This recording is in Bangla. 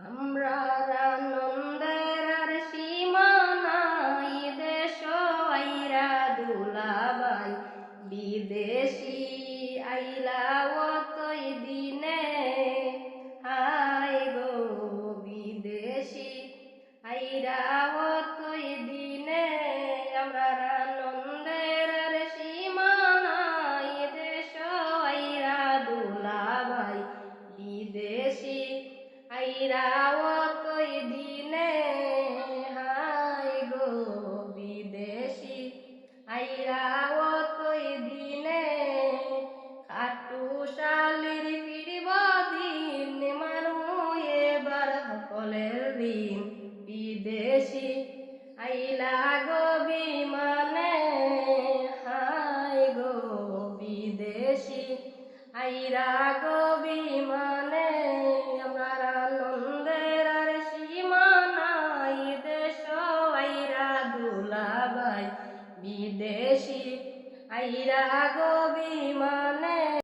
আমরা আনন্দের আর সীমা নাই, দেশ আইরা দুলাবাই বিদেশি আইলা অতই দিনে। হাই গো বিদেশি আইরা অতই দিনে, আমরা আনন্দের আর সীমা নাই, দেশ আইরা দুলাবাই বিদেশি আইরা অতই দিনে। হাই গো বিদেশি আইরা অতই দিনে, খাটু শালির ফিরব দিন, মারমু এবার সকলের ঋণ। বিদেশি আইলা গো বিমানে, হাই গো বিদেশি আইরা গো বিমানে, আমার আনন্দের আর সীমা নাই, দেশ আইরা দুলাবাই বিদেশি আইরা গো বিমানে।